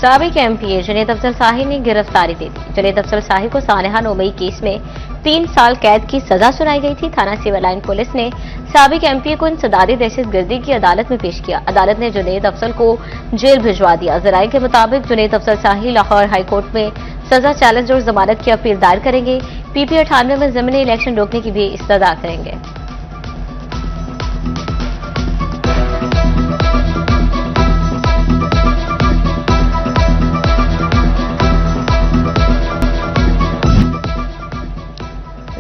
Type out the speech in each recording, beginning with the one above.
साबिक एमपीए जुनैद अफजल शाही ने गिरफ्तारी दे दी। जुनैद अफजल शाही को सानहा नोमई केस में 3 साल कैद की सजा सुनाई गई थी। थाना सिविल लाइन पुलिस ने साबिक एमपीए को इंसदादी दहशतगर्दी की अदालत में पेश किया। अदालत ने जुनैद अफजल को जेल भिजवा दिया। जराये के मुताबिक जुनैद अफजल शाही लाहौर हाईकोर्ट में सजा चैलेंज और जमानत की अपील दायर करेंगे। पीपी 98 में ज़मीनी इलेक्शन रोकने की भी इस्तदा करेंगे।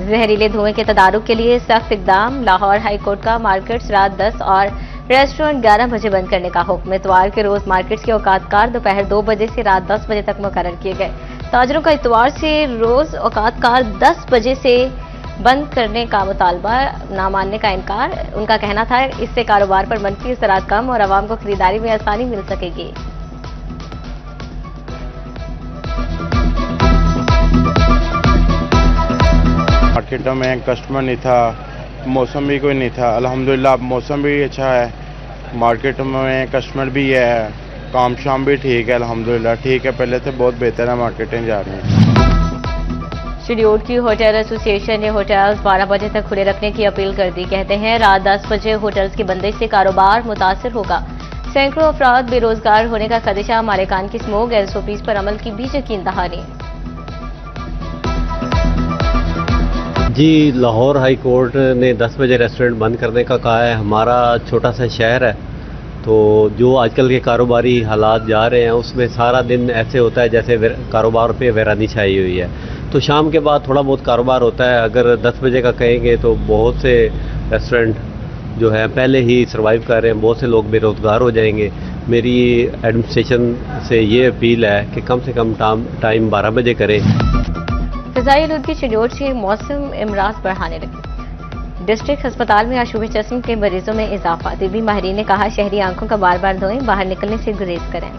जहरीले धुएं के तदारुक के लिए सख्त इकदाम। लाहौर हाईकोर्ट का मार्केट्स रात 10 और रेस्टोरेंट 11 बजे बंद करने का हुक्म। इतवार के रोज मार्केट्स के औकातकार दोपहर 2 बजे से रात 10 बजे तक मुकर्रर किए गए। ताजरों का इतवार से रोज औकातकार 10 बजे से बंद करने का मुतालबा ना मानने का इनकार। उनका कहना था इससे कारोबार पर मनफी असरात कम और आवाम को खरीदारी में आसानी मिल सकेगी। मार्केटों में कस्टमर नहीं था, मौसम भी कोई नहीं था। अल्हम्दुलिल्लाह अब मौसम भी अच्छा है, मार्केट में कस्टमर भी है, काम शाम भी ठीक है। अल्हम्दुलिल्लाह ठीक है, पहले से बहुत बेहतर है, मार्केटें जा रही हैं। शेड्यूल की होटल एसोसिएशन ने होटल्स 12 बजे तक खुले रखने की अपील कर दी। कहते हैं रात 10 बजे होटल्स की बंदिश से कारोबार मुतासर होगा। सैकड़ों अफराद बेरोजगार होने का खदशा। मालिकान की स्मोक एसओपीज पर अमल की भी यकीन दहानी। जी, लाहौर हाई कोर्ट ने 10 बजे रेस्टोरेंट बंद करने का कहा है। हमारा छोटा सा शहर है, तो जो आजकल के कारोबारी हालात जा रहे हैं उसमें सारा दिन ऐसे होता है जैसे कारोबार पे वीरानी छाई हुई है। तो शाम के बाद थोड़ा बहुत कारोबार होता है। अगर 10 बजे का कहेंगे तो बहुत से रेस्टोरेंट जो है पहले ही सर्वाइव कर रहे हैं, बहुत से लोग बेरोज़गार हो जाएंगे। मेरी एडमिनिस्ट्रेशन से ये अपील है कि कम से कम टाइम 12 बजे करें। फिजाई आलूदगी शेड्यूल से मौसम इमराज बढ़ाने लगी। डिस्ट्रिक्ट अस्पताल में आशूब चस्म के मरीजों में इजाफा। तिबी माहिरीन ने कहा शहरी आंखों का बार बार धोएं, बाहर निकलने से गुरेज करें।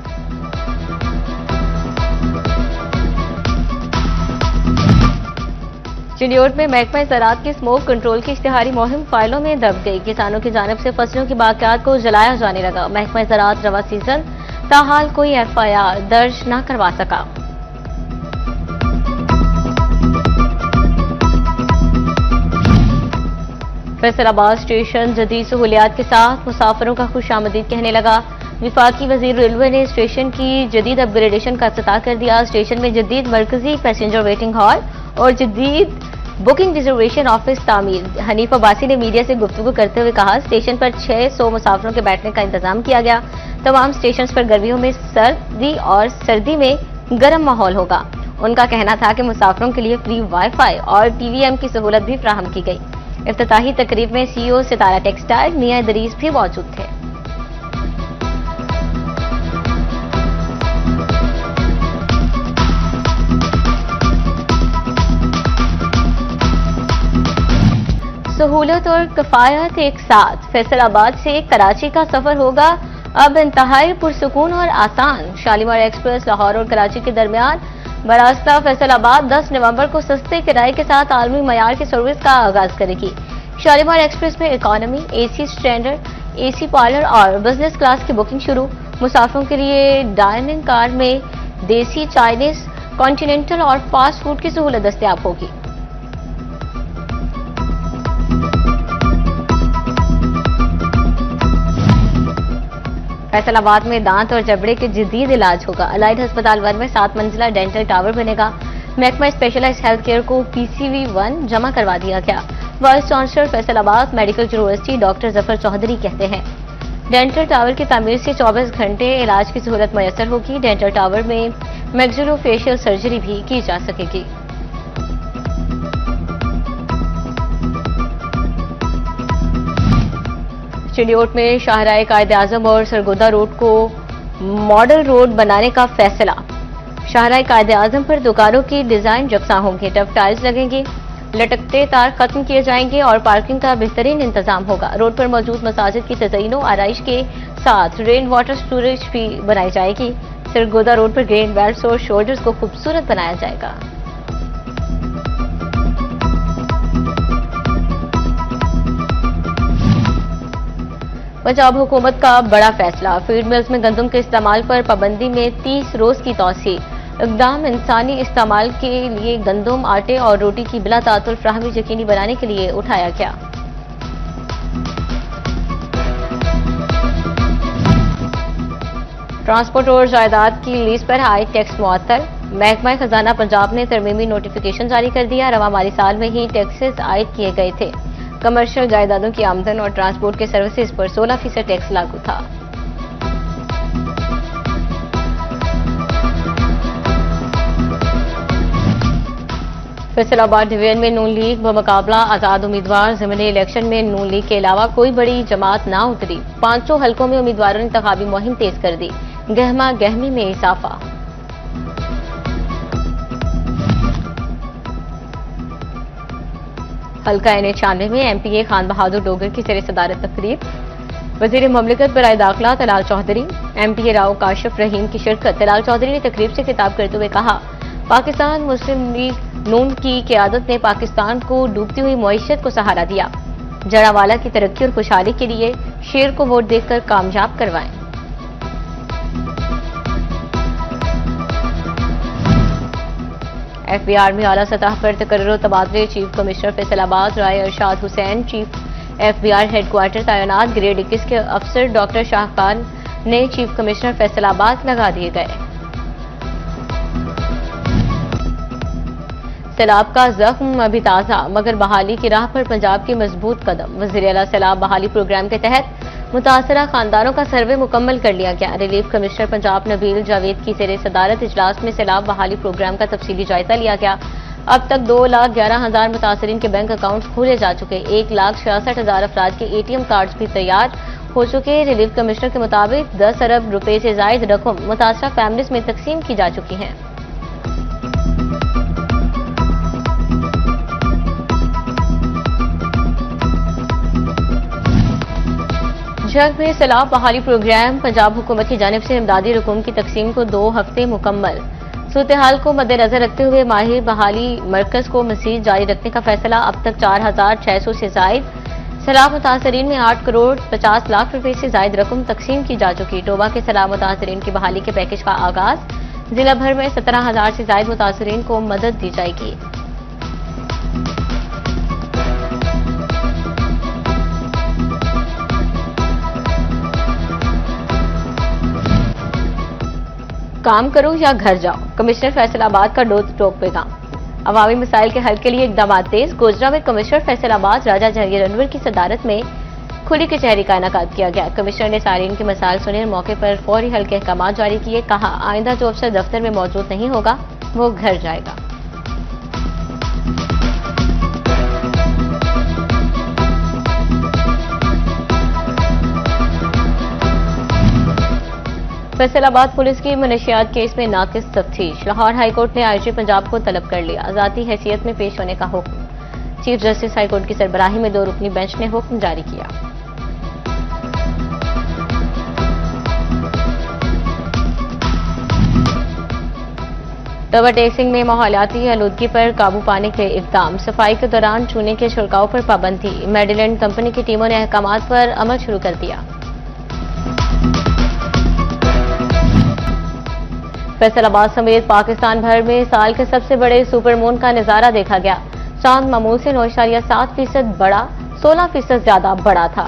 चिड़ियोट में महकमा ज़राअत की स्मोक कंट्रोल की इश्तिहारी मुहिम फाइलों में दब गई। किसानों की जानिब से फसलों की बाकियात को जलाया जाने लगा। महकमा ज़राअत रवा सीजन ताहाल कोई एफआईआर दर्ज न करवा सका। फैसलाबाद स्टेशन जदीद सहूलियात के साथ मुसाफिरों का खुशामदीद कहने लगा। विफाकी वजीर रेलवे ने स्टेशन की जदीद अपग्रेडेशन का इफ्तिताह कर दिया। स्टेशन में जदीद मरकजी पैसेंजर वेटिंग हॉल और जदीद बुकिंग रिजर्वेशन ऑफिस तामीर। हनीफ अब्बासी ने मीडिया से गुफ्तगू करते हुए कहा स्टेशन पर 600 मुसाफिरों के बैठने का इंतजाम किया गया। तमाम स्टेशन पर गर्मियों में सर्दी और सर्दी में गर्म माहौल होगा। उनका कहना था कि मुसाफिरों के लिए फ्री वाईफाई और टीवीएम की सहूलत भी फ्राहम की गई। इफ्तिताही तकरीब में सीईओ सितारा टेक्सटाइल मियां इदरीस भी मौजूद थे। सहूलत और किफायत एक साथ। फैसलाबाद से कराची का सफर होगा अब इंतहाई पुरसुकून और आसान। शालीमार एक्सप्रेस लाहौर और कराची के दरमियान बरास्ता फैसलाबाद 10 नवंबर को सस्ते किराए के साथ आलमी मयार की सर्विस का आगाज करेगी। शालीमार एक्सप्रेस में economy, AC standard, AC parlour और बिजनेस क्लास की बुकिंग शुरू। मुसाफिरों के लिए डाइनिंग कार में देसी, चाइनीज, कॉन्टिनेंटल और फास्ट फूड की सहूलत दस्तयाब होगी। फैसलाबाद में दांत और जबड़े के जदीद इलाज होगा। अलाइड अस्पताल 1 में 7 मंजिला डेंटल टावर बनेगा। महकमा स्पेशलाइज्ड हेल्थ केयर को पीसीवी 1 जमा करवा दिया गया। Vice chancellor Faisalabad medical university doctor Zafar Chaudhry कहते हैं डेंटल टावर की तामीर से 24 घंटे इलाज की सहूलत मयसर होगी। डेंटल टावर में मैक्सिलोफेशियल सर्जरी भी की जा सकेगी। चिड़ियोट में शाहराह कायद-ए-आज़म और सरगोदा रोड को मॉडल रोड बनाने का फैसला। शाहराह कायद-ए-आज़म पर दुकानों की डिजाइन यकसा होंगे, टफ टाइल्स लगेंगे, लटकते तार खत्म किए जाएंगे और पार्किंग का बेहतरीन इंतजाम होगा। रोड पर मौजूद मसाजिद की तज़यीनो आराइश के साथ रेन वाटर स्टोरेज भी बनाई जाएगी। सरगोदा रोड पर ग्रेन बेल्ट्स और शोल्डर्स को खूबसूरत बनाया जाएगा। पंजाब हुकूमत का बड़ा फैसला, फीड मिल्स में गंदम के इस्तेमाल पर पाबंदी में 30 रोज की तौसीए। इकदाम इंसानी इस्तेमाल के लिए गंदम, आटे और रोटी की बिला तातुल फ्राहमी यकीनी बनाने के लिए उठाया गया। ट्रांसपोर्ट और जायदाद की लीज पर हाई टैक्स मुअत्तल, महकमा खजाना पंजाब ने तरमीमी नोटिफिकेशन जारी कर दिया। रवा माली साल में ही टैक्सेस आयद किए गए थे। कमर्शियल जायदादों की आमदन और ट्रांसपोर्ट के सर्विसेज पर 16% टैक्स लागू था। फैसलाबाद डिवीजन में नून लीग बमुकाबला आजाद उम्मीदवार। ज़िमनी इलेक्शन में नून लीग के अलावा कोई बड़ी जमात ना उतरी। 500 हलकों में उम्मीदवारों ने इंतखाबी मुहिम तेज कर दी। गहमा गहमी में इजाफा। हल्का NH-96 में MPA खान बहादुर डोगर की सरे सदारत तकरीब। वजीर ममलिकत बराए दाखिला तलाल चौधरी, MPA राव काशिफ रहीम की शिरकत। तलाल चौधरी ने तकरीब से खिताब करते हुए कहा, पाकिस्तान मुस्लिम लीग नून की क़यादत ने पाकिस्तान को डूबती हुई मईशत को सहारा दिया। जड़ावाला की तरक्की और खुशहाली के लिए शेर को वोट देकर कामयाब करवाएं। FBR में आला सतह पर तकर्रुर तबादले। Chief commissioner Faisalabad Rai Arshad Hussain chief FBR headquarter तैनात। ग्रेड 21 के अफसर डॉक्टर शाहखान ने चीफ कमिश्नर फैसलाबाद लगा दिए गए। सैलाब का जख्म अभी ताजा, मगर बहाली की राह पर पंजाब के मजबूत कदम। वज़ीर आला सैलाब बहाली प्रोग्राम के तहत मुतासरा खानदानों का सर्वे मुकम्मल कर लिया गया। रिलीफ कमिश्नर पंजाब नबील जावेद की ज़ेरे सदारत इजलास में सैलाब बहाली प्रोग्राम का तफसीली जायजा लिया गया। अब तक 2,11,000 मुतासरीन के बैंक अकाउंट खोले जा चुके। 1,66,000 अफराद के ATM कार्ड्स भी तैयार हो चुके। रिलीफ कमिश्नर के मुताबिक 10 अरब रुपए से जायद रकम मुतासरा फैमिलीज में तकसीम की जा चुकी हैं। जग में सैलाब बहाली प्रोग्राम। पंजाब हुकूमत की जानिब से इमदादी रकूम की तकसीम को 2 हफ्ते मुकम्मल। सूरत-ए-हाल को मद्देनजर रखते हुए माहिर बहाली मरकज को मज़ीद जारी रखने का फैसला। अब तक 4,600 से जायद सैलाब मुतासरीन में 8 करोड़ 50 लाख रुपए से जायद रकम तकसीम की जा चुकी। टोबा के सैलाब मुतासरीन की बहाली के पैकेज का आगाज। जिला भर में 17,000 से जायद मुतासरीन को मदद दी जाएगी। काम करो या घर जाओ, कमिश्नर फैसलाबाद का डोर स्टॉप पैगाम। अवामी मसाइल के हल के लिए इकदाम तेज। गोजरा में कमिश्नर फैसलाबाद राजा जहांगीर अनवर की सदारत में खुली कचहरी का इनेकाद किया गया। कमिश्नर ने सारीन के मसाइल सुने, मौके पर फौरी हल के अहकाम जारी किए। कहा, आइंदा जो अफसर दफ्तर में मौजूद नहीं होगा वो घर जाएगा। फैसलाबाद पुलिस की मनशियात केस में नाकिस तफ्तीश। लाहौर हाईकोर्ट ने IG पंजाब को तलब कर लिया। ज़ाती हैसियत में पेश होने का हुक्म। चीफ जस्टिस हाईकोर्ट की सरबराही में 2 रुकनी बेंच ने हुक्म जारी किया। ओवर टैक्सिंग में माहौलियाती आलूदगी पर काबू पाने के इक़दाम। सफाई के दौरान चूने के छिड़काव पर पाबंदी। मेडिलैंड कंपनी की टीमों ने अहकामात पर अमल शुरू कर दिया। फैसलाबाद समेत पाकिस्तान भर में साल के सबसे बड़े सुपरमून का नजारा देखा गया। चांद मामूल से 9.7% बड़ा, 16% ज्यादा बड़ा था।